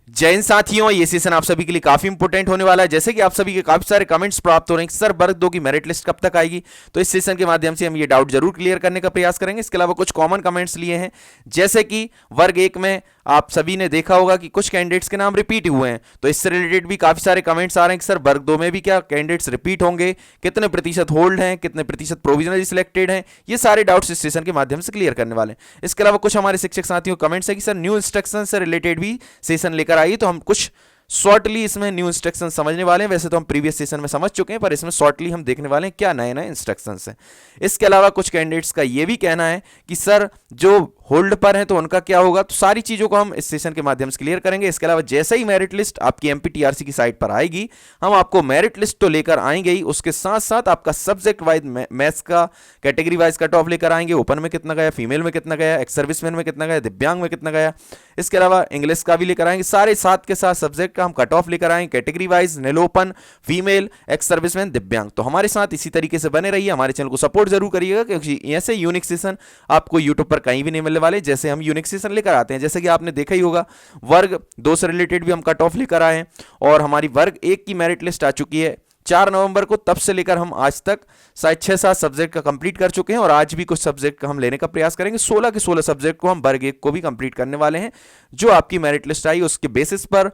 जय हिंद साथियों, ये सेशन आप सभी के लिए काफी इंपॉर्टेंट होने वाला है। जैसे कि आप सभी के काफी सारे कमेंट्स प्राप्त हो रहे हैं कि सर वर्ग 2 की मेरिट लिस्ट कब तक आएगी, तो इस सेशन के माध्यम से हम ये डाउट जरूर क्लियर करने का प्रयास करेंगे। इसके अलावा कुछ कॉमन कमेंट्स लिए हैं, जैसे कि वर्ग 1 में आप सभी ने देखा होगा कि कुछ कैंडिडेट्स के नाम रिपीट हुए हैं, तो इससे रिलेटेड भी काफी सारे कमेंट्स आ रहे हैं कि सर वर्ग 2 में भी क्या कैंडिडेट्स रिपीट होंगे, कितने प्रतिशत होल्ड हैं, कितने प्रतिशत प्रोविजनली सिलेक्टेड हैं। ये सारे डाउट्स इस सेशन के माध्यम से क्लियर करने वाले हैं। इसके अलावा कुछ हमारे शिक्षक साथियों कमेंट्स है कि सर न्यू इंस्ट्रक्शन से रिलेटेड भी सेशन लेकर आइए, तो हम कुछ शॉर्टली इसमें न्यू इंस्ट्रक्शन समझने वाले हैं। वैसे तो हम प्रीवियस सेशन में समझ चुके हैं, पर इसमें शॉर्टली हम देखने वाले हैं क्या नए नए इंस्ट्रक्शंस हैं। इसके अलावा कुछ कैंडिडेट्स का ये भी कहना है कि सर जो होल्ड पर है तो उनका क्या होगा, तो सारी चीजों को हम इस सेशन के माध्यम से क्लियर करेंगे। इसके अलावा जैसे ही मेरिट लिस्ट आपकी एमपीटीआरसी की साइट पर आएगी, हम आपको मेरिट लिस्ट तो लेकर आएंगे ही, उसके साथ साथ आपका सब्जेक्ट वाइज मैथ्स का कैटेगरी वाइज कट ऑफ लेकर आएंगे। ओपन में कितना गया, फीमेल में कितना गया, एक्स सर्विसमैन में कितना गया, दिव्यांग में कितना गया। इसके अलावा इंग्लिश का भी लेकर आएंगे, सारे साथ के साथ सब्जेक्ट का हम कट ऑफ लेकर आएंगे, कैटेगरी वाइज, नील ओपन, फीमेल, एक्स सर्विसमैन, दिव्यांग। तो हमारे साथ इसी तरीके से बने रहिए, हमारे चैनल को सपोर्ट जरूर करिएगा, क्योंकि ऐसे यूनिक सेशन आपको यूट्यूब पर कहीं भी नहीं मिलने वाले। जैसे हम यूनिक सेशन लेकर आते हैं, जैसे कि आपने देखा ही होगा वर्ग 2 से रिलेटेड भी हम कट ऑफ लेकर आए हैं, और हमारी वर्ग 1 की मेरिट लिस्ट आ चुकी है 4 नवंबर को। तब से लेकर हम आज तक शायद 6-7 सब्जेक्ट का कंप्लीट कर चुके हैं, और आज भी कुछ सब्जेक्ट का हम लेने का प्रयास करेंगे। 16 के 16 सब्जेक्ट को हम वर्ग 1 को भी कंप्लीट करने वाले हैं। जो आपकी मेरिट लिस्ट आई उसके बेसिस पर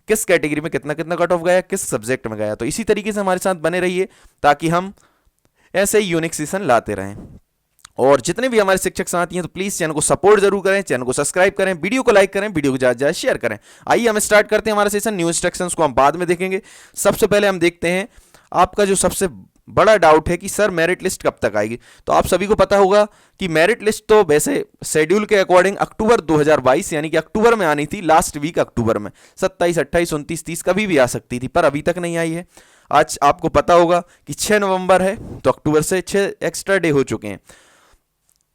किस कैटेगरी में कितना कितना कट ऑफ गया, किस सब्जेक्ट में गया, तो इसी तरीके से हमारे साथ बने रहिए, ताकि हम ऐसे ही यूनिक सेशन लाते रहें। और जितने भी हमारे शिक्षक साथी हैं, तो प्लीज चैनल को सपोर्ट जरूर करें, चैनल को सब्सक्राइब करें, वीडियो को लाइक करें, वीडियो को ज्यादा ज्यादा शेयर करें। आइए हम स्टार्ट करते हैं हमारा सेशन। न्यू इंस्ट्रक्शंस को हम बाद में देखेंगे। सबसे पहले हम देखते हैं आपका जो सबसे बड़ा डाउट है कि सर मेरिट लिस्ट कब तक आएगी। तो आप सभी को पता होगा कि मेरिट लिस्ट तो वैसे शेड्यूल के अकॉर्डिंग अक्टूबर 2022 यानी कि अक्टूबर में आनी थी, लास्ट वीक अक्टूबर में 27, 28, 29, 30 कभी भी आ सकती थी, पर अभी तक नहीं आई है। आज आपको पता होगा कि 6 नवंबर है, तो अक्टूबर से 6 एक्स्ट्रा डे हो चुके हैं।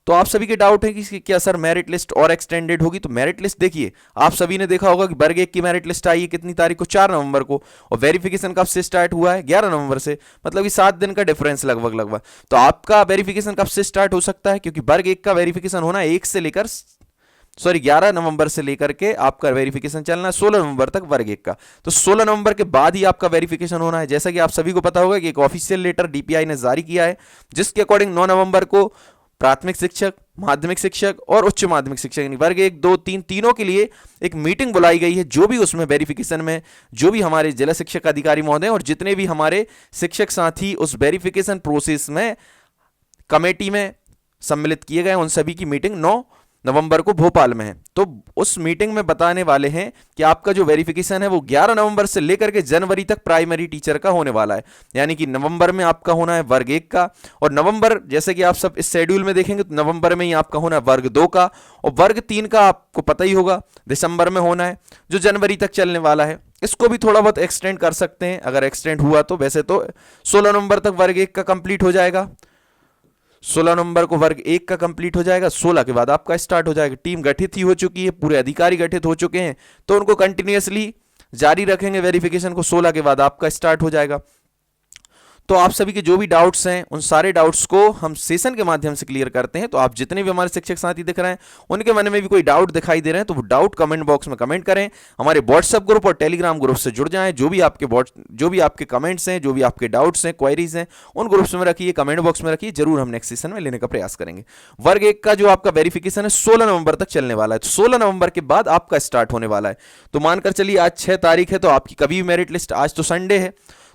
तो आप सभी के डाउट है कि क्या सर मेरिट लिस्ट और एक्सटेंडेड होगी। तो मेरिट लिस्ट देखिए, आप सभी ने देखा होगा कि वर्ग 1 की मेरिट लिस्ट आई है कितनी तारीख को, 4 नवंबर को, और वेरिफिकेशन कब से स्टार्ट हुआ है, 11 नवंबर से, मतलब कि 7 दिन का डिफरेंस लगभग। तो आपका वेरिफिकेशन कब से स्टार्ट हो सकता है, क्योंकि वर्ग 1 का वेरिफिकेशन होना है 11 नवंबर से लेकर के आपका वेरिफिकेशन चलना है 16 नवंबर तक वर्ग 1 का। तो 16 नवंबर के बाद ही आपका वेरिफिकेशन होना है। जैसा कि आप सभी को पता होगा कि एक ऑफिशियल लेटर डीपीआई ने जारी किया है, जिसके अकॉर्डिंग 9 नवंबर को प्राथमिक शिक्षक, माध्यमिक शिक्षक और उच्च माध्यमिक शिक्षक यानी वर्ग 1, 2, 3 तीनों के लिए एक मीटिंग बुलाई गई है। जो भी उसमें वेरिफिकेशन में जो भी हमारे जिला शिक्षक अधिकारी महोदय और जितने भी हमारे शिक्षक साथी उस वेरिफिकेशन प्रोसेस में कमेटी में सम्मिलित किए गए, उन सभी की मीटिंग 9 नवंबर को भोपाल में है। तो उस मीटिंग में बताने वाले हैं कि आपका जो वेरिफिकेशन है वो 11 नवंबर से लेकर के जनवरी तक प्राइमरी टीचर का होने वाला है। यानी कि नवंबर में आपका होना है वर्ग 1 का, और नवंबर जैसे कि आप सब इस शेड्यूल में देखेंगे तो नवंबर में ही आपका होना है वर्ग 2 का, और वर्ग 3 का आपको पता ही होगा दिसंबर में होना है, जो जनवरी तक चलने वाला है। इसको भी थोड़ा बहुत एक्सटेंड कर सकते हैं अगर एक्सटेंड हुआ तो। वैसे तो 16 नवंबर तक वर्ग 1 का कंप्लीट हो जाएगा, 16 नवंबर को वर्ग 1 का कंप्लीट हो जाएगा, 16 के बाद आपका स्टार्ट हो जाएगा। टीम गठित ही हो चुकी है, पूरे अधिकारी गठित हो चुके हैं, तो उनको कंटिन्यूअसली जारी रखेंगे वेरिफिकेशन को। 16 के बाद आपका स्टार्ट हो जाएगा। तो आप सभी के जो भी डाउट्स हैं उन सारे डाउट्स को हम सेशन के माध्यम से क्लियर करते हैं। तो आप जितने भी हमारे शिक्षक साथी दिख रहे हैं उनके मन में भी कोई डाउट दिखाई दे रहे हैं तो वो डाउट कमेंट बॉक्स में कमेंट करें। हमारे व्हाट्सएप ग्रुप और टेलीग्राम ग्रुप से जुड़ जाएं। जो भी आपके कमेंट्स हैं, जो भी आपके डाउट्स हैं, क्वेरीज हैं, उन ग्रुप्स में रखिए, कमेंट बॉक्स में रखिए, जरूर हम नेक्स्ट सेशन में लेने का प्रयास करेंगे। वर्ग 1 का जो आपका वेरिफिकेशन है 16 नवंबर तक चलने वाला है, तो 16 नवंबर के बाद आपका स्टार्ट होने वाला है। तो मानकर चलिए आज 6 तारीख है, तो आपकी कभी भी मेरिट लिस्ट, आज तो संडे है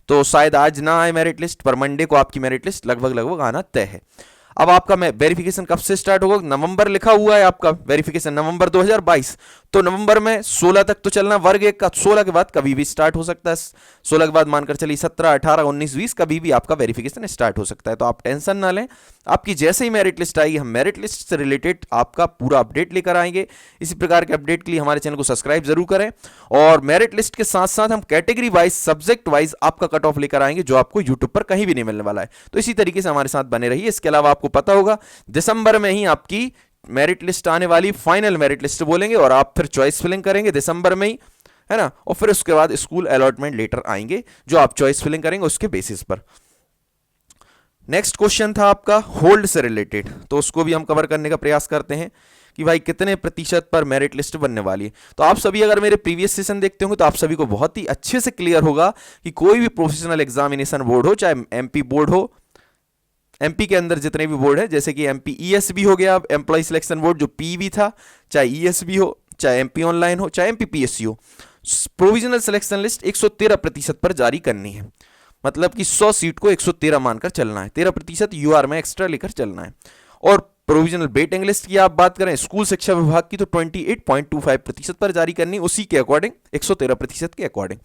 तो शायद आज ना आए मेरिट लिस्ट, पर मंडे को आपकी मेरिट लिस्ट लगभग आना तय है। अब आपका वेरिफिकेशन कब से स्टार्ट होगा, नवंबर लिखा हुआ है आपका वेरिफिकेशन नवंबर 2022, तो नवंबर में 16 तक तो चलना वर्ग 1 का, 16 के बाद कभी भी स्टार्ट हो सकता है। 16 के बाद मानकर चलिए 17, 18, 19, 20 कभी भी आपका वेरिफिकेशन स्टार्ट हो सकता है। तो आप टेंशन ना लें, आपकी जैसे ही मेरिट लिस्ट आएगी हम मेरिट लिस्ट से रिलेटेड आपका पूरा अपडेट लेकर आएंगे। इसी प्रकार के अपडेट के लिए हमारे चैनल को सब्सक्राइब जरूर करें, और मेरिट लिस्ट के साथ साथ हम कैटेगरी वाइज, सब्जेक्ट वाइज आपका कट ऑफ लेकर आएंगे, जो आपको यूट्यूब पर कहीं भी नहीं मिलने वाला है। तो इसी तरीके से हमारे साथ बने रहिए। इसके अलावा आपको पता होगा दिसंबर में ही आपकी मेरिट लिस्ट आने वाली, फाइनल मेरिट लिस्ट बोलेंगे, और आप फिर चॉइस फिलिंग करेंगे दिसंबर में ही, है ना। और फिर उसके बाद स्कूल अलॉटमेंट लेटर आएंगे, जो आप चॉइस फिलिंग करेंगे उसके बेसिस पर। नेक्स्ट क्वेश्चन था आपका होल्ड से रिलेटेड, तो उसको भी हम कवर करने का प्रयास करते हैं कि भाई कितने प्रतिशत पर मेरिट लिस्ट बनने वाली है। तो आप सभी अगर मेरे प्रीवियस सेशन देखते होंगे तो आप सभी को बहुत ही अच्छे से क्लियर होगा कि कोई भी प्रोफेशनल एग्जामिनेशन बोर्ड हो, चाहे एमपी बोर्ड हो, एमपी के अंदर जितने भी बोर्ड है, जैसे कि एमपी ईएसबी हो गया, एम्प्लॉय सिलेक्शन बोर्ड जो पीवी था, चाहे ईएसबी हो, चाहे एमपी ऑनलाइन हो, चाहे एमपी पीएससी हो, प्रोविजनल सिलेक्शन लिस्ट 113% पर जारी करनी है। मतलब कि 100 सीट को 113 मानकर चलना है, 13% यूआर में एक्स्ट्रा लेकर चलना है। और प्रोविजनल वेटिंग लिस्ट की आप बात करें स्कूल शिक्षा विभाग की, तो 28.25% पर जारी करनी, उसी के अकॉर्डिंग 113% के अकॉर्डिंग।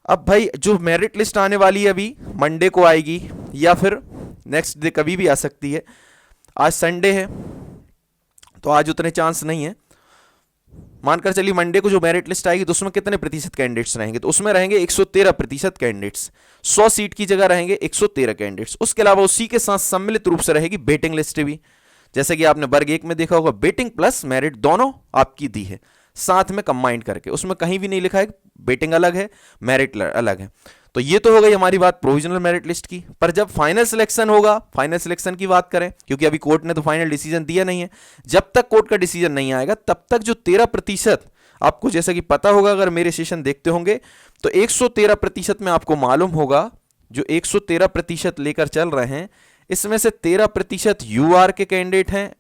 अब भाई जो मेरिट लिस्ट आने वाली है अभी मंडे को आएगी या फिर नेक्स्ट डे कभी भी आ सकती है। आज संडे है तो आज उतने चांस नहीं है। मानकर चलिए मंडे को जो मेरिट लिस्ट आएगी तो उसमें कितने प्रतिशत कैंडिडेट्स रहेंगे, तो उसमें रहेंगे 113% कैंडिडेट्स। 100 सीट की जगह रहेंगे 113 कैंडिडेट्स। उसके अलावा उसी के साथ सम्मिलित रूप से रहेगी वेटिंग लिस्ट भी, जैसे कि आपने वर्ग 1 में देखा होगा वेटिंग प्लस मेरिट दोनों आपकी दी है साथ में कंबाइंड करके, उसमें कहीं भी नहीं लिखा है वेटिंग अलग है मेरिट अलग है। तो ये तो हो गई हमारी बात प्रोविजनल मेरिट लिस्ट की। पर जब फाइनल सिलेक्शन होगा, फाइनल सिलेक्शन की बात करें, क्योंकि अभी कोर्ट ने तो फाइनल डिसीजन दिया नहीं है, जब तक कोर्ट का डिसीजन नहीं आएगा तब तक जो 13% आपको जैसा कि पता होगा, अगर मेरे सेशन देखते होंगे तो 113% में आपको मालूम होगा जो 113% लेकर चल रहे हैं, इसमें से 13% यूआर के कैंडिडेट हैं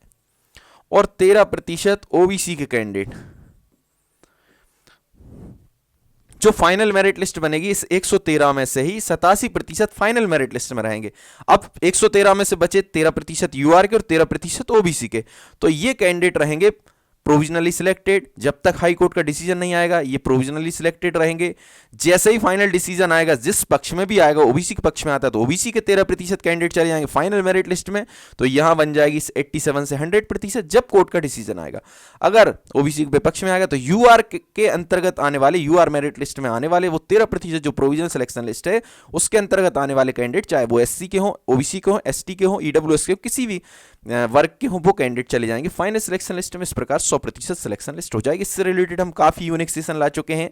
और 13% ओबीसी के कैंडिडेट। जो फाइनल मेरिट लिस्ट बनेगी इस 113 में से ही 87% फाइनल मेरिट लिस्ट में रहेंगे। अब 113 में से बचे 13% यूआर के और 13% ओबीसी के, तो ये कैंडिडेट रहेंगे प्रोविजनली सिलेक्टेड। जब तक हाई कोर्ट का डिसीजन नहीं आएगा ये प्रोविजनली सिलेक्टेड रहेंगे। जैसे ही फाइनल डिसीजन आएगा, जिस पक्ष में भी आएगा, ओबीसी के पक्ष में आता है तो ओबीसी के 13% कैंडिडेट चले जाएंगे फाइनल मेरिट लिस्ट में, तो यहां बन जाएगी 87 से 100% जब कोर्ट का डिसीजन आएगा। अगर ओबीसी के विपक्ष में आएगा तो यूआर के अंतर्गत आने वाले, यूआर मेरिट लिस्ट में आने वाले वो 13% जो प्रोविजनल सिलेक्शन लिस्ट है उसके अंतर्गत आने वाले कैंडिडेट, चाहे वो एससी के हों, ओबीसी के हों, एसटी के हों, ईडब्ल्यूएस के, किसी भी वर्ग के हों, वो कैंडिडेट चले जाएंगे फाइनल सिलेक्शन लिस्ट में। इस प्रकार 100% सिलेक्शन लिस्ट हो जाएगी। इससे रिलेटेड हम काफी यूनिक सेशन ला चुके हैं।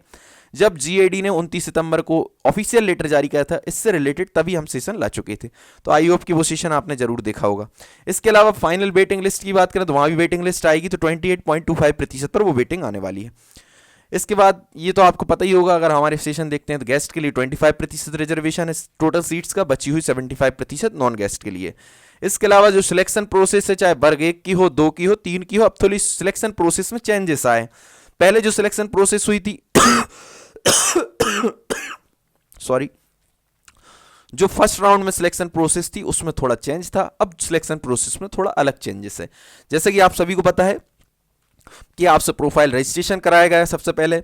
जब जीएडी ने 29 सितंबर को ऑफिशियल लेटर जारी किया था, इससे रिलेटेड तभी हम सेशन ला चुके थे, तो आई होप कि वो सेशन आपने जरूर देखा होगा। इसके अलावा फाइनल वेटिंग लिस्ट की बात करें तो वहां भी वेटिंग लिस्ट आएगी, तो 28.25% पर वो वेटिंग आने वाली है। इसके बाद ये तो आपको पता ही होगा, अगर हमारे सेशन देखते हैं तो गेस्ट के लिए 25% रिजर्वेशन है टोटल सीट्स का, बची हुई 75% नॉन गेस्ट के लिए। इसके अलावा जो सिलेक्शन प्रोसेस है, चाहे वर्ग 1 की हो, 2 की हो, 3 की हो, अब थोड़ी सिलेक्शन प्रोसेस में चेंजेस आए। पहले जो सिलेक्शन प्रोसेस हुई थी सॉरी, जो फर्स्ट राउंड में सिलेक्शन प्रोसेस थी उसमें थोड़ा चेंज था, अब सिलेक्शन प्रोसेस में थोड़ा अलग चेंजेस है। जैसे कि आप सभी को पता है कि आपसे प्रोफाइल रजिस्ट्रेशन कराया गया सबसे पहले,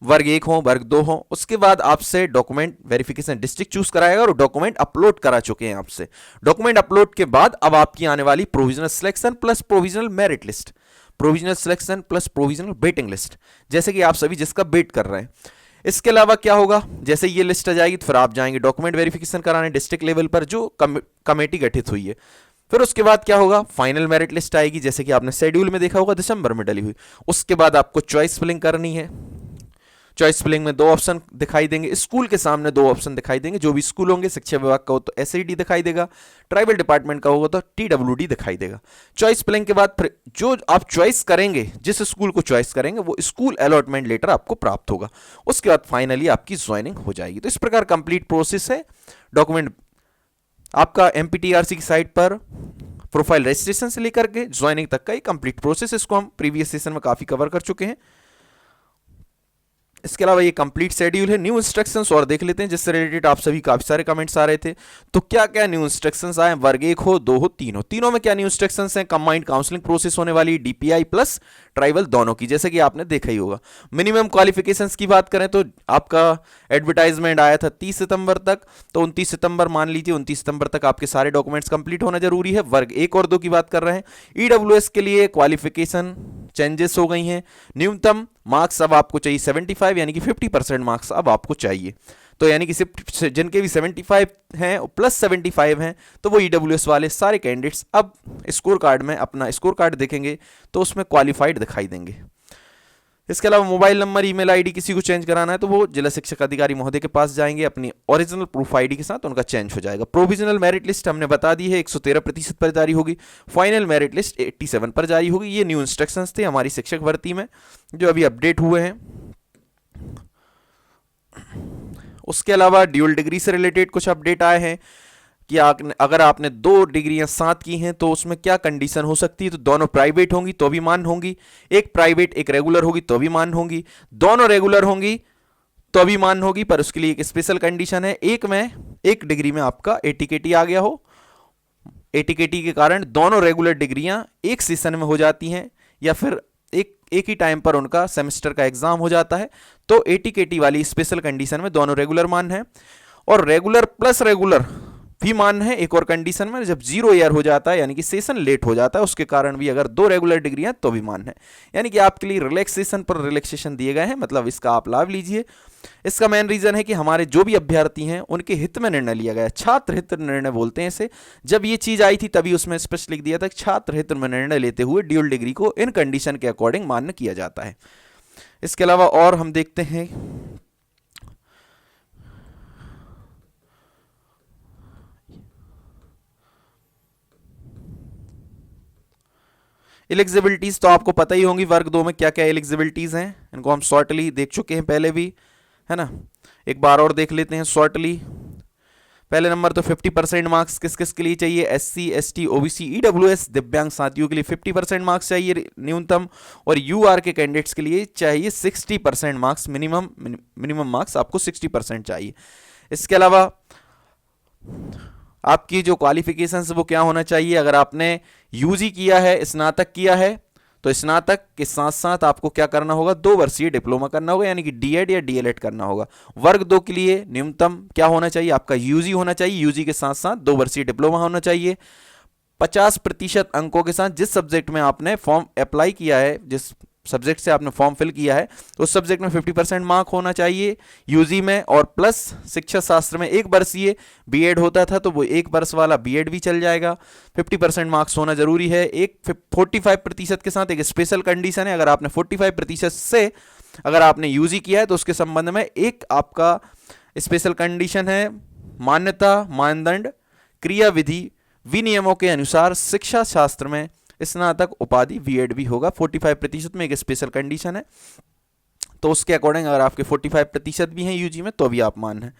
वर्ग 1 हो, वर्ग 2 हो, उसके बाद आपसे डॉक्यूमेंट वेरिफिकेशन डिस्ट्रिक्ट चूज कराएगा और डॉक्यूमेंट अपलोड करा चुके हैं आपसे। डॉक्यूमेंट अपलोड के बाद अब आपकी आने वाली provisional selection plus provisional merit list, provisional selection plus provisional waiting list, जैसे कि आप सभी जिसका वेट कर रहे हैं। इसके अलावा क्या होगा, जैसे ये लिस्ट आ जाएगी तो फिर आप जाएंगे डॉक्यूमेंट वेरिफिकेशन कराने डिस्ट्रिक्ट लेवल पर जो कमेटी गठित हुई है। फिर उसके बाद क्या होगा, फाइनल मेरिट लिस्ट आएगी, जैसे कि आपने शेड्यूल में देखा होगा दिसंबर में डली हुई। उसके बाद आपको चॉइस फिलिंग करनी है। चॉइस फिलिंग में 2 ऑप्शन दिखाई देंगे, स्कूल के सामने 2 ऑप्शन दिखाई देंगे, जो भी स्कूल होंगे, शिक्षा विभाग का हो तो एसईडी दिखाई देगा, ट्राइबल डिपार्टमेंट का होगा तो टीडब्ल्यूडी दिखाई देगा। चॉइस फिलिंग के बाद फिर जो आप चॉइस करेंगे, जिस स्कूल को चॉइस करेंगे वो स्कूल अलॉटमेंट लेटर आपको प्राप्त होगा। उसके बाद फाइनली आपकी ज्वाइनिंग हो जाएगी। तो इस प्रकार कंप्लीट प्रोसेस है। डॉक्यूमेंट आपका एमपीटीआरसी की साइट पर प्रोफाइल रजिस्ट्रेशन से लेकर के ज्वाइनिंग तक का ही कंप्लीट प्रोसेस, इसको हम प्रीवियस सेशन में काफी कवर कर चुके हैं। इसके अलावा ये कंप्लीट शेड्यूल है। न्यू इंस्ट्रक्शंस और देख लेते हैं, जिससे रिलेटेड आप सभी काफी सारे कमेंट्स आ रहे थे। तो क्या क्या न्यू इंस्ट्रक्शंस आए, वर्ग 1 हो, 2 हो, 3 हो, तीनों में क्या न्यू इंस्ट्रक्शंस हैं। कंबाइंड काउंसलिंग प्रोसेस होने वाली डीपीआई प्लस ट्राइबल दोनों की, जैसे कि आपने देखा ही होगा। मिनिमम क्वालिफिकेशंस की बात करें तो आपका एडवर्टाइजमेंट आया था 30 सितंबर तक, तो 29 सितंबर मान लीजिए, 29 सितंबर तक आपके सारे डॉक्यूमेंट्स कंप्लीट होना जरूरी है। वर्ग 1 और 2 की बात कर रहे हैं। ईडब्ल्यूएस के लिए क्वालिफिकेशन चेंजेस हो गई हैं। न्यूनतम मार्क्स अब आपको चाहिए 75, यानी कि 50% मार्क्स अब आपको चाहिए। तो यानी कि सिर्फ जिनके भी 75 हैं और प्लस 75 हैं, तो वो ईडब्ल्यूएस वाले सारे कैंडिडेट्स अब स्कोर कार्ड में अपना स्कोर कार्ड देखेंगे तो उसमें क्वालिफाइड दिखाई देंगे। इसके अलावा मोबाइल नंबर, ईमेल आईडी किसी को चेंज कराना है तो वो जिला शिक्षक अधिकारी महोदय के पास जाएंगे, अपनी ओरिजिनल प्रूफ आईडी के साथ उनका चेंज हो जाएगा। प्रोविजनल मेरिट लिस्ट हमने बता दी है 113% पर जारी होगी, फाइनल मेरिट लिस्ट 87 पर जारी होगी। ये न्यू इंस्ट्रक्शंस थे हमारी शिक्षक भर्ती में जो अभी अपडेट हुए हैं। उसके अलावा ड्यूल डिग्री से रिलेटेड कुछ अपडेट आए हैं कि अगर आपने 2 डिग्रियां साथ की हैं तो उसमें क्या कंडीशन हो सकती है। तो दोनों प्राइवेट होंगी तो भी मान्य होंगी, एक प्राइवेट एक रेगुलर होगी तो भी मान्य होंगी, दोनों रेगुलर होंगी तो भी मान्य होगी, पर उसके लिए एक स्पेशल कंडीशन है। एक डिग्री में आपका एटीकेटी आ गया हो, एटीकेटी के कारण दोनों रेगुलर डिग्रियां एक सेशन में हो जाती हैं या फिर एक ही टाइम पर उनका सेमेस्टर का एग्जाम हो जाता है, तो एटीकेटी वाली स्पेशल कंडीशन में दोनों रेगुलर मान्य है। और रेगुलर प्लस रेगुलर भी मान्य है एक और कंडीशन में, जब 0 ईयर हो जाता है यानी कि सेशन लेट हो जाता है उसके कारण भी अगर 2 रेगुलर डिग्री हैं तो भी मान्य है। यानी कि आपके लिए रिलैक्सेशन पर रिलैक्सेशन दिए गए हैं, मतलब इसका आप लाभ लीजिए। इसका मेन रीजन है कि हमारे जो भी अभ्यर्थी हैं उनके हित में निर्णय लिया गया है, छात्र हित निर्णय बोलते हैं इसे। जब ये चीज आई थी तभी उसमें स्पष्ट लिख दिया था कि छात्र हित में निर्णय लेते हुए ड्यूल डिग्री को इन कंडीशन के अकॉर्डिंग मान्य किया जाता है। इसके अलावा और हम देखते हैं एलिजिबिलिटीज, तो आपको पता ही होंगी वर्ग 2 में क्या क्या एलिजिबिलिटीज हैं, इनको हम शॉर्टली देख चुके हैं पहले भी, है ना। एक बार और देख लेते हैं शॉर्टली। पहले नंबर तो 50% मार्क्स किस किस के लिए चाहिए, एससी एसटी ओबीसी ईडब्ल्यूएस दिव्यांग साथियों के लिए 50% मार्क्स चाहिए न्यूनतम, और यूआर के कैंडिडेट्स के लिए चाहिए 60% मार्क्स, मिनिमम मार्क्स आपको 60% चाहिए। इसके अलावा आपकी जो क्वालिफिकेशन वो क्या होना चाहिए, अगर आपने यूजी किया है, स्नातक किया है, तो स्नातक के साथ साथ आपको क्या करना होगा, 2 वर्षीय डिप्लोमा करना होगा, यानी कि डीएड या डीएलएड करना होगा। वर्ग 2 के लिए न्यूनतम क्या होना चाहिए, आपका यूजी होना चाहिए, यूजी के साथ साथ 2 वर्षीय डिप्लोमा होना चाहिए। 50% अंकों के साथ जिस सब्जेक्ट में आपने फॉर्म अप्लाई किया है, जिस सब्जेक्ट से आपने फॉर्म फिल किया है, तो उस सब्जेक्ट में 50% मार्क होना चाहिए यूजी में, और प्लस शिक्षा शास्त्र में 1 वर्षीय बीएड होता था तो वो 1 वर्ष वाला बीएड भी चल जाएगा। 50% मार्क्स होना जरूरी है। 45% के साथ एक स्पेशल कंडीशन है, अगर आपने 45% से अगर आपने यूजी किया है तो उसके संबंध में एक आपका स्पेशल कंडीशन है, मान्यता मानदंड क्रिया विधि विनियमों के अनुसार शिक्षा शास्त्र में स्नातक उपाधि बीएड भी होगा। 45% में एक स्पेशल कंडीशन है, तो उसके अकॉर्डिंग अगर आपके 45% भी हैं यूजी में तो भी आप मान हैं।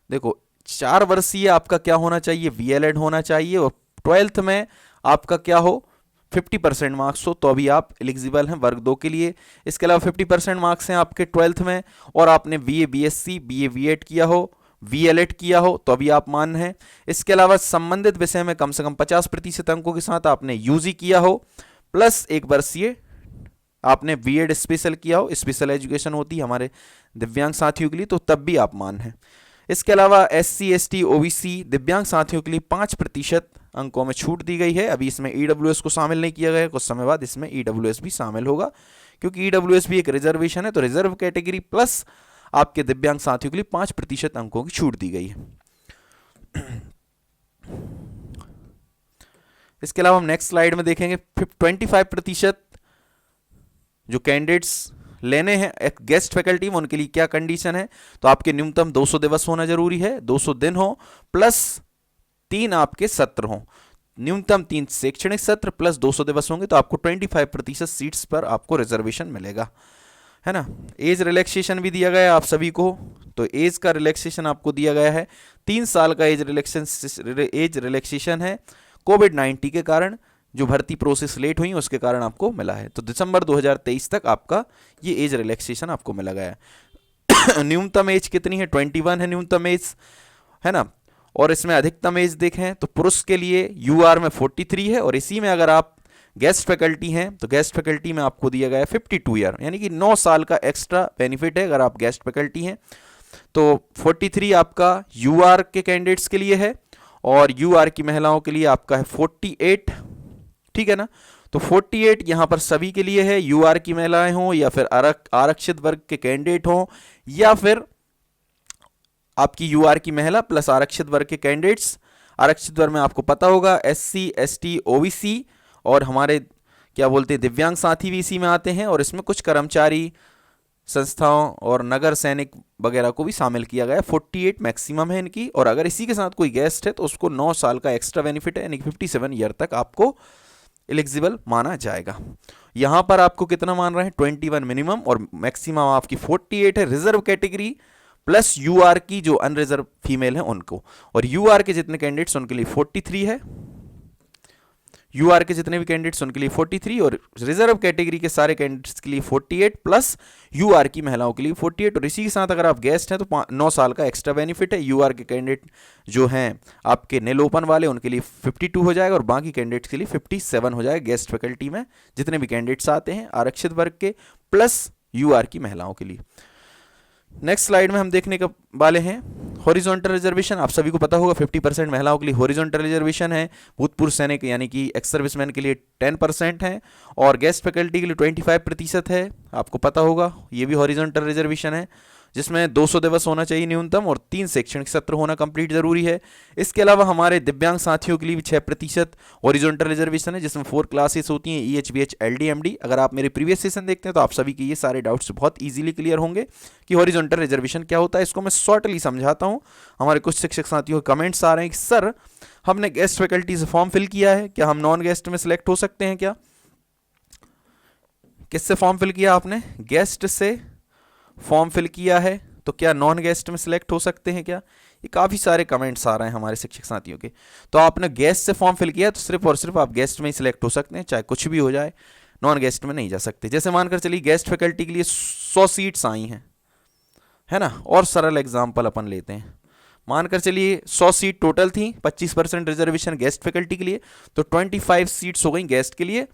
देखो 4 वर्षीय आपका क्या होना चाहिए, वीएलएड होना चाहिए, और 12th में आपका क्या हो, 50% मार्क्स हो तो अभी आप एलिजिबल हैं वर्ग 2 के लिए। इसके अलावा 50% मार्क्स हैं आपके 12th में, और आपने बीए बीएससी बीए बीएड किया हो, वीएलएड किया हो तो अभी आप मान हैं। इसके अलावा संबंधित विषय में कम से कम 50% अंकों के साथ आपने यूजी किया हो, प्लस 1 वर्षीय आपने बीएड स्पेशल किया हो, स्पेशल एजुकेशन होती है हमारे दिव्यांग साथियों के लिए, तो तब भी आप मान हैं। इसके अलावा एससी एसटी ओबीसी दिव्यांग साथियों के लिए 5% अंकों में छूट दी गई है। अभी इसमें ईडब्ल्यूएस को शामिल नहीं किया गया है, कुछ समय बाद इसमें ईडब्ल्यूएस भी शामिल होगा, क्योंकि ईडब्ल्यूएस भी एक रिजर्वेशन है, तो रिजर्व कैटेगरी प्लस आपके दिव्यांग साथियों के लिए 5% अंकों की छूट दी गई है। इसके अलावा हम नेक्स्ट स्लाइड में देखेंगे 25% जो कैंडिडेट्स लेने हैं एक गेस्ट फैकल्टी में, उनके लिए क्या कंडीशन है, तो आपके न्यूनतम 200 दिवस होना जरूरी है, 200 दिन हो, प्लस 3 आपके सत्र हो, न्यूनतम 3 शैक्षणिक सत्र प्लस 200 दिवस होंगे, तो आपको 25% सीट्स पर आपको रिजर्वेशन मिलेगा, है ना। एज रिलैक्सेशन भी दिया गया है आप सभी को, तो एज का रिलैक्सेशन आपको दिया गया है 3 साल का एज रिलैक्सेशन है। कोविड-19 के कारण जो भर्ती प्रोसेस लेट हुई उसके कारण आपको मिला है, तो दिसंबर 2023 तक आपका ये एज रिलैक्सेशन आपको मिला गया है। न्यूनतम एज कितनी है, 21 है न्यूनतम एज, है ना। और इसमें अधिकतम एज देखें तो पुरुष के लिए यूआर में 43 है, और इसी में अगर आप गेस्ट फैकल्टी हैं तो गेस्ट फैकल्टी में आपको दिया गया है 52 ईयर, यानी कि 9 साल का एक्स्ट्रा बेनिफिट है अगर आप गेस्ट फैकल्टी हैं। तो 43 आपका यूआर के कैंडिडेट्स के लिए है, और यूआर की महिलाओं के लिए आपका है 48, ठीक है ना। तो 48 यहां पर सभी के लिए है, यूआर की महिलाएं हों या फिर आरक्षित वर्ग के कैंडिडेट हों, या फिर आपकी यूआर की महिला प्लस आरक्षित वर्ग के कैंडिडेट्स। आरक्षित वर्ग में आपको पता होगा एससी एसटी ओबीसी और हमारे क्या बोलते हैं, दिव्यांग साथी भी इसी में आते हैं, और इसमें कुछ कर्मचारी संस्थाओं और नगर सैनिक वगैरह को भी शामिल किया गया है। 48 मैक्सिमम है इनकी, और अगर इसी के साथ कोई गेस्ट है तो उसको 9 साल का एक्स्ट्रा बेनिफिट है, यानी 57 ईयर तक आपको एलिजिबल माना जाएगा। यहां पर आपको कितना मान रहे हैं, 21 मिनिमम, और मैक्सिमम आपकी 48 है। रिजर्व कैटेगरी प्लस यूआर की जो अनरिजर्व फीमेल है उनको, और यूआर के जितने कैंडिडेट्स उनके लिए 43 है, यूआर के जितने भी कैंडिडेट्स उनके लिए 43, और रिजर्व कैटेगरी के सारे कैंडिडेट्स के लिए 48 प्लस यूआर की महिलाओं के लिए 48, और इसी के साथ अगर आप गेस्ट हैं तो 9 साल का एक्स्ट्रा बेनिफिट है। यूआर के कैंडिडेट जो हैं आपके नेल ओपन वाले उनके लिए 52 हो जाएगा, और बाकी कैंडिडेट्स के लिए 57 हो जाएगा, गेस्ट फैकल्टी में जितने भी कैंडिडेट्स आते हैं आरक्षित वर्ग के प्लस यूआर की महिलाओं के लिए। नेक्स्ट स्लाइड में हम देखने के वाले हैं हॉरिजॉन्टल रिजर्वेशन। आप सभी को पता होगा 50% महिलाओं के लिए हॉरिजॉन्टल रिजर्वेशन है, भूतपूर्व सैनिक यानी कि एक्स सर्विसमैन के लिए 10% है, और गेस्ट फैकल्टी के लिए 25% है। आपको पता होगा ये भी हॉरिजॉन्टल रिजर्वेशन है, जिसमें 200 दिवस होना चाहिए न्यूनतम, और 3 शैक्षणिक सत्र होना कंप्लीट जरूरी है। इसके अलावा हमारे दिव्यांग साथियों के लिए भी 6% हॉरिजॉन्टल रिजर्वेशन है, जिसमें 4 क्लासेस होती हैं, EHBH LD MD। अगर आप मेरे प्रीवियस सेशन देखते हैं तो आप सभी के ये सारे डाउट्स बहुत ईजिली क्लियर होंगे कि हॉरिजॉन्टल रिजर्वेशन क्या होता है। इसको मैं शॉर्टली समझाता हूँ। हमारे कुछ शिक्षक साथियों के कमेंट्स आ रहे हैं कि सर हमने गेस्ट फैकल्टी से फॉर्म फिल किया है, क्या हम नॉन गेस्ट में सिलेक्ट हो सकते हैं क्या? किससे फॉर्म फिल किया आपने? गेस्ट से फॉर्म फिल किया है, तो क्या नॉन गेस्ट में सिलेक्ट हो सकते हैं क्या? ये काफ़ी सारे कमेंट्स आ रहे हैं हमारे शिक्षक साथियों के। तो आपने गेस्ट से फॉर्म फिल किया तो सिर्फ और सिर्फ आप गेस्ट में ही सिलेक्ट हो सकते हैं, चाहे कुछ भी हो जाए, नॉन गेस्ट में नहीं जा सकते। जैसे मानकर चलिए गेस्ट फैकल्टी के लिए 100 सीट्स आई हैं, है ना, और सरल एग्जाम्पल अपन लेते हैं। मानकर चलिए 100 सीट टोटल थी, 25% रिजर्वेशन गेस्ट फैकल्टी के लिए, तो 25 सीट्स हो गई गेस्ट के लिए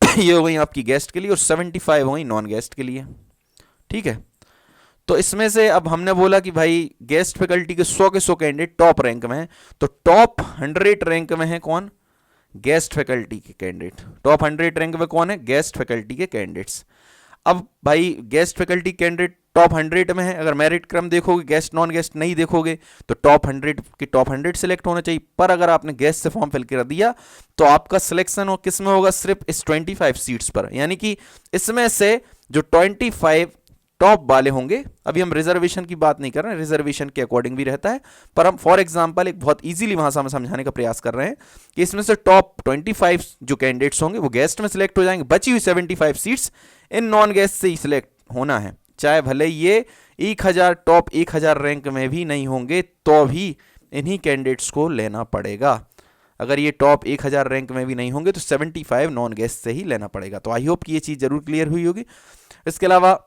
ये हो गई आपकी गेस्ट के लिए, और 75 हो गई नॉन गेस्ट के लिए। ठीक है, तो इसमें से अब हमने बोला कि भाई गेस्ट फैकल्टी के 100 के 100 कैंडिडेट टॉप रैंक में हैं, तो टॉप 100 रैंक में है कौन? गेस्ट फैकल्टी के कैंडिडेट। टॉप 100 रैंक में कौन है? गेस्ट फैकल्टी के कैंडिडेट्स। अब भाई गेस्ट फैकल्टी कैंडिडेट टॉप 100 में है, अगर मेरिट क्रम देखोगे, गेस्ट नॉन गेस्ट नहीं देखोगे, तो टॉप 100 के टॉप 100 सेलेक्ट होना चाहिए। पर अगर आपने गेस्ट से फॉर्म फिल कर दिया तो आपका सिलेक्शन किस में होगा? सिर्फ इस 25 सीट्स पर, यानी कि इसमें से जो 25 टॉप वाले होंगे, अभी हम रिजर्वेशन की बात नहीं कर रहे हैं, रिजर्वेशन के अकॉर्डिंग भी रहता है, पर हम फॉर एग्जांपल एक बहुत इजीली भाषा में समझाने का प्रयास कर रहे हैं कि इसमें से टॉप 25 जो कैंडिडेट्स होंगे वो गेस्ट में सिलेक्ट हो जाएंगे, बची हुई 75 सीट्स इन नॉन गेस्ट से ही सिलेक्ट होना है, चाहे भले ये 1000 टॉप 1000 रैंक में भी नहीं होंगे तो भी इन्हीं कैंडिडेट्स को लेना पड़ेगा। अगर ये टॉप 1000 रैंक में भी नहीं होंगे तो 75 नॉन गेस्ट से ही लेना पड़ेगा। तो आई होप कि ये चीज़ जरूर क्लियर हुई होगी। इसके अलावा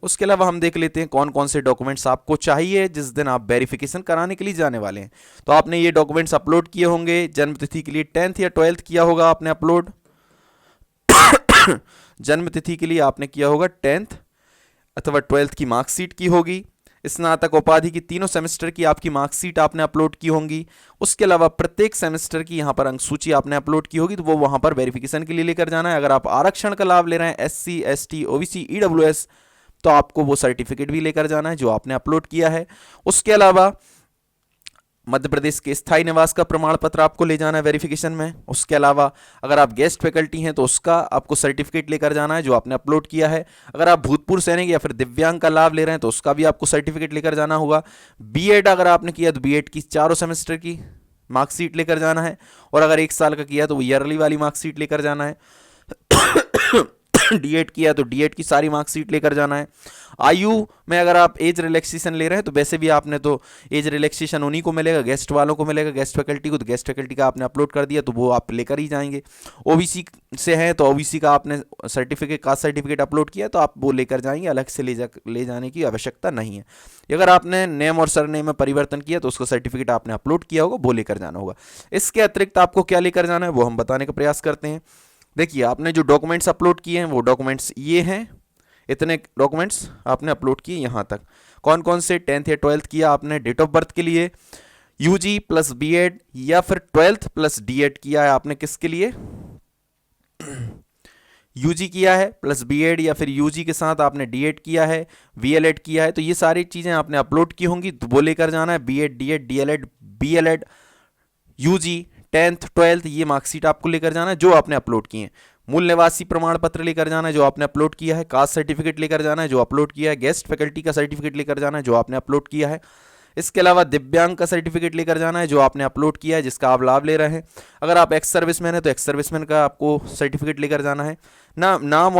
उसके अलावा हम देख लेते हैं कौन कौन से डॉक्यूमेंट्स आपको चाहिए जिस दिन आप वेरिफिकेशन कराने के लिए जाने वाले हैं। तो आपने ये डॉक्यूमेंट्स अपलोड किए होंगे, जन्म तिथि के लिए 10th या 12th किया होगा आपने अपलोड जन्म तिथि के लिए आपने किया होगा 10th अथवा 12th की मार्कशीट की होगी। स्नातक उपाधि की तीनों सेमेस्टर की आपकी मार्कशीट आपने अपलोड की होंगी। उसके अलावा प्रत्येक सेमेस्टर की यहाँ पर अंक सूची आपने अपलोड की होगी, तो वो वहाँ पर वेरिफिकेशन के लिए लेकर जाना है। अगर आप आरक्षण का लाभ ले रहे हैं SC ST OBC EWS तो आपको वो सर्टिफिकेट भी लेकर जाना है जो आपने अपलोड किया है। उसके अलावा मध्य प्रदेश के स्थायी निवास का प्रमाण पत्र आपको ले जाना है वेरिफिकेशन में। उसके अलावा अगर आप गेस्ट फैकल्टी हैं तो उसका आपको सर्टिफिकेट लेकर जाना है जो आपने अपलोड किया है। अगर आप भूतपूर्व सैनिक या फिर दिव्यांग का लाभ ले रहे हैं तो उसका भी आपको सर्टिफिकेट लेकर जाना होगा। बीएड अगर आपने किया तो बीएड की चारों सेमेस्टर की मार्कशीट लेकर जाना है, और अगर 1 साल का किया तो वो ईयरली वाली मार्कशीट लेकर जाना है। डीएड किया तो डीएड की सारी मार्कशीट लेकर जाना है। आयु में अगर आप एज रिलैक्सेशन ले रहे हैं तो वैसे भी आपने तो एज रिलैक्सेशन उन्हीं को मिलेगा, गेस्ट वालों को मिलेगा, गेस्ट फैकल्टी को, तो गेस्ट फैकल्टी का आपने अपलोड कर दिया तो वो आप लेकर ही जाएंगे। ओबीसी से हैं तो ओबीसी का आपने सर्टिफिकेट, कास्ट सर्टिफिकेट अपलोड किया तो आप वो लेकर जाएंगे, अलग से ले जाने की आवश्यकता नहीं है। अगर आपने नेम और सरनेम में परिवर्तन किया तो उसका सर्टिफिकेट आपने अपलोड किया होगा, वो लेकर जाना होगा। इसके अतिरिक्त आपको क्या लेकर जाना है वो हम बताने का प्रयास करते हैं। देखिए आपने जो डॉक्यूमेंट्स अपलोड किए हैं वो डॉक्यूमेंट्स ये हैं, इतने डॉक्यूमेंट्स आपने अपलोड किए यहाँ तक। कौन कौन से? 10th या 12th किया आपने, डेट ऑफ बर्थ के लिए यूजी प्लस बीएड या फिर 12th प्लस डीएड किया है आपने किसके लिए? यूजी किया है प्लस बीएड या फिर यूजी के साथ आपने डीएड किया है, वीएलएड किया है, तो ये सारी चीज़ें आपने अपलोड की होंगी, तो वो लेकर जाना है। BEd, DEd, DElEd, BElEd, UG, 10th 12th ये मार्कशीट आपको लेकर जाना है जो आपने अपलोड किए हैं। मूल निवासी प्रमाण पत्र लेकर जाना है जो आपने अपलोड किया है। कास्ट सर्टिफिकेट लेकर जाना है जो अपलोड किया है। गेस्ट फैकल्टी का सर्टिफिकेट लेकर जाना है जो आपने अपलोड किया है। इसके अलावा दिव्यांग का सर्टिफिकेट लेकर जाना है जो आपने अपलोड किया है, जिसका आप लाभ ले रहे हैं। अगर आप एक्स सर्विसमैन है तो एक्स सर्विसमैन का आपको सर्टिफिकेट लेकर जाना है। नाम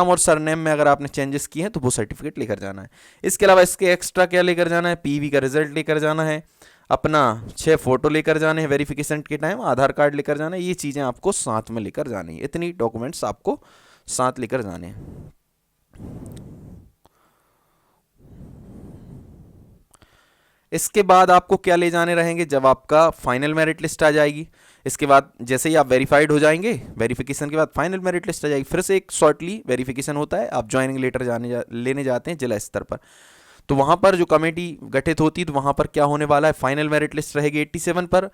और सरनेम में अगर आपने चेंजेस किए हैं तो वो सर्टिफिकेट लेकर जाना है। इसके अलावा इसके एक्स्ट्रा क्या लेकर जाना है, पीवी का रिजल्ट लेकर जाना है, अपना 6 फोटो लेकर जाने हैं वेरिफिकेशन के टाइम, आधार कार्ड लेकर जाना है। ये चीज़ें आपको साथ में लेकर जानी है, इतनी डॉक्यूमेंट्स आपको साथ लेकर जाने हैं। इसके बाद आपको क्या ले जाने रहेंगे, जब आपका फाइनल मेरिट लिस्ट आ जाएगी, इसके बाद जैसे ही आप वेरीफाइड हो जाएंगे, वेरिफिकेशन के बाद फाइनल मेरिट लिस्ट आ जाएगी, फिर से एक शॉर्टली वेरिफिकेशन होता है, आप ज्वाइनिंग लेटर लेने जाते हैं जिला स्तर पर। तो वहाँ पर जो कमेटी गठित होती है तो वहाँ पर क्या होने वाला है, फाइनल मेरिट लिस्ट रहेगी 87 पर।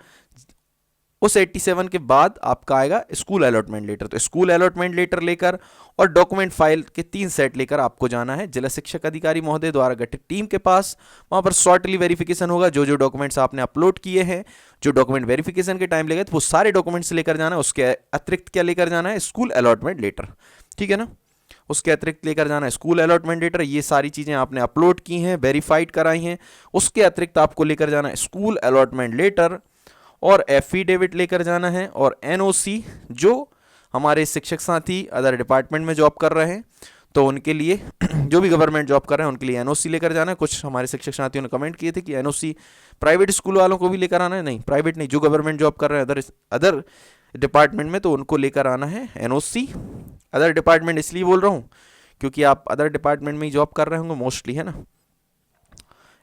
उस 87 के बाद आपका आएगा स्कूल अलॉटमेंट लेटर। तो स्कूल अलॉटमेंट लेटर लेकर और डॉक्यूमेंट फाइल के 3 सेट लेकर आपको जाना है जिला शिक्षक अधिकारी महोदय द्वारा गठित टीम के पास। वहाँ पर शॉर्टली वेरिफिकेशन होगा, जो जो डॉक्यूमेंट्स आपने अपलोड किए हैं, जो डॉक्यूमेंट वेरिफिकेशन के टाइम लेगा, तो वो सारे डॉक्यूमेंट्स लेकर जाना है। उसके अतिरिक्त क्या लेकर जाना है, स्कूल अलॉटमेंट लेटर, ठीक है ना। उसके अतिरिक्त लेकर जाना है स्कूल अलॉटमेंट लेटर, ये सारी चीज़ें आपने अपलोड की हैं, वेरीफाइड कराई हैं। उसके अतिरिक्त आपको लेकर जाना है स्कूल अलॉटमेंट लेटर और एफिडेविट लेकर जाना है, और एनओसी जो हमारे शिक्षक साथी अदर डिपार्टमेंट में जॉब कर रहे हैं तो उनके लिए जो भी गवर्नमेंट जॉब कर रहे हैं उनके लिए एनओसी लेकर जाना है। कुछ हमारे शिक्षक साथियों ने कमेंट किए थे कि एनओसी प्राइवेट स्कूल वालों को भी लेकर आना है, नहीं प्राइवेट नहीं, जो गवर्नमेंट जॉब कर रहे हैं अदर डिपार्टमेंट में तो उनको लेकर आना है एनओसी। अदर डिपार्टमेंट इसलिए बोल रहा हूँ क्योंकि आप अदर डिपार्टमेंट में ही जॉब कर रहे होंगे मोस्टली, है ना।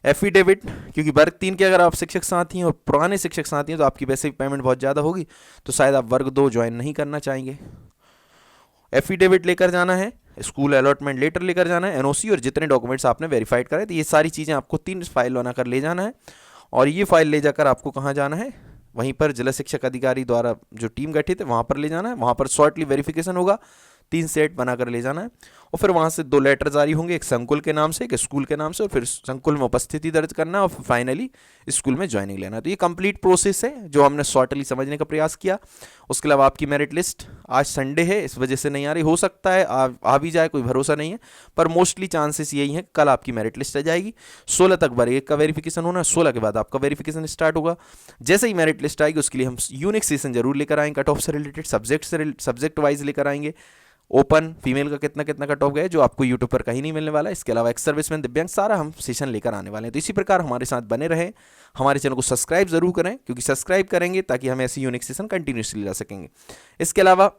एफिडेविट, क्योंकि वर्ग 3 के अगर आप शिक्षक साथी हैं और पुराने शिक्षक साथी हैं तो आपकी वैसे भी पेमेंट बहुत ज़्यादा होगी, तो शायद आप वर्ग 2 ज्वाइन नहीं करना चाहेंगे। एफिडेविट लेकर जाना है, स्कूल अलॉटमेंट लेटर लेकर जाना है, एनओसी और जितने डॉक्यूमेंट्स आपने वेरीफाइड कराए, तो ये सारी चीज़ें आपको 3 फाइल बनाकर ले जाना है। और ये फाइल ले जाकर आपको कहाँ जाना है, वहीं पर जिला शिक्षक अधिकारी द्वारा जो टीम गठित है वहाँ पर ले जाना है। वहाँ पर शॉर्टली वेरिफिकेशन होगा, 3 सेट बनाकर ले जाना है, और फिर वहाँ से 2 लेटर जारी होंगे, एक संकुल के नाम से, एक स्कूल के नाम से, और फिर संकुल में उपस्थिति दर्ज करना है और फाइनली स्कूल में ज्वाइनिंग लेना है। तो ये कंप्लीट प्रोसेस है जो हमने शॉर्टली समझने का प्रयास किया। उसके अलावा आपकी मेरिट लिस्ट, आज संडे है इस वजह से नहीं आ रही, हो सकता है आ भी जाए, कोई भरोसा नहीं है, पर मोस्टली चांसेस यही है कल आपकी मेरिट लिस्ट आ जाएगी। 16 तक वर्ग 1 का वेरिफिकेशन होना है, 16 के बाद आपका वेरिफिकेशन स्टार्ट होगा। जैसे ही मेरिट लिस्ट आएगी उसके लिए हम यूनिक सेशन जरूर लेकर आएंगे, कट ऑफ से रिलेटेड सब्जेक्ट वाइज लेकर आएंगे। ओपन फीमेल का कितना कितना कट ऑफ गया है जो आपको यूट्यूब पर कहीं नहीं मिलने वाला है। इसके अलावा एक्स सर्विसमैन, दिव्यांग, सारा हम सेशन लेकर आने वाले हैं। तो इसी प्रकार हमारे साथ बने रहें, हमारे चैनल को सब्सक्राइब जरूर करें, क्योंकि सब्सक्राइब करेंगे ताकि हम ऐसी यूनिक सेशन कंटिन्यूसली ला सकेंगे। इसके अलावा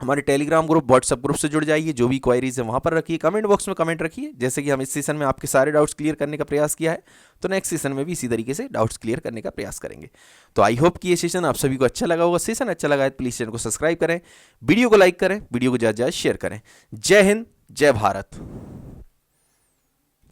हमारे टेलीग्राम ग्रुप, व्हाट्सएप ग्रुप से जुड़ जाइए, जो भी क्वायरीज है वहाँ पर रखिए, कमेंट बॉक्स में कमेंट रखिए। जैसे कि हम इस सेशन में आपके सारे डाउट्स क्लियर करने का प्रयास किया है, तो नेक्स्ट सेशन में भी इसी तरीके से डाउट्स क्लियर करने का प्रयास करेंगे। तो आई होप कि ये सेशन आप सभी को अच्छा लगा होगा। सेशन अच्छा लगा है तो प्लीज़ चैनल को सब्सक्राइब करें, वीडियो को लाइक करें, वीडियो को ज़्यादा से ज़्यादा शेयर करें। जय हिंद, जय भारत।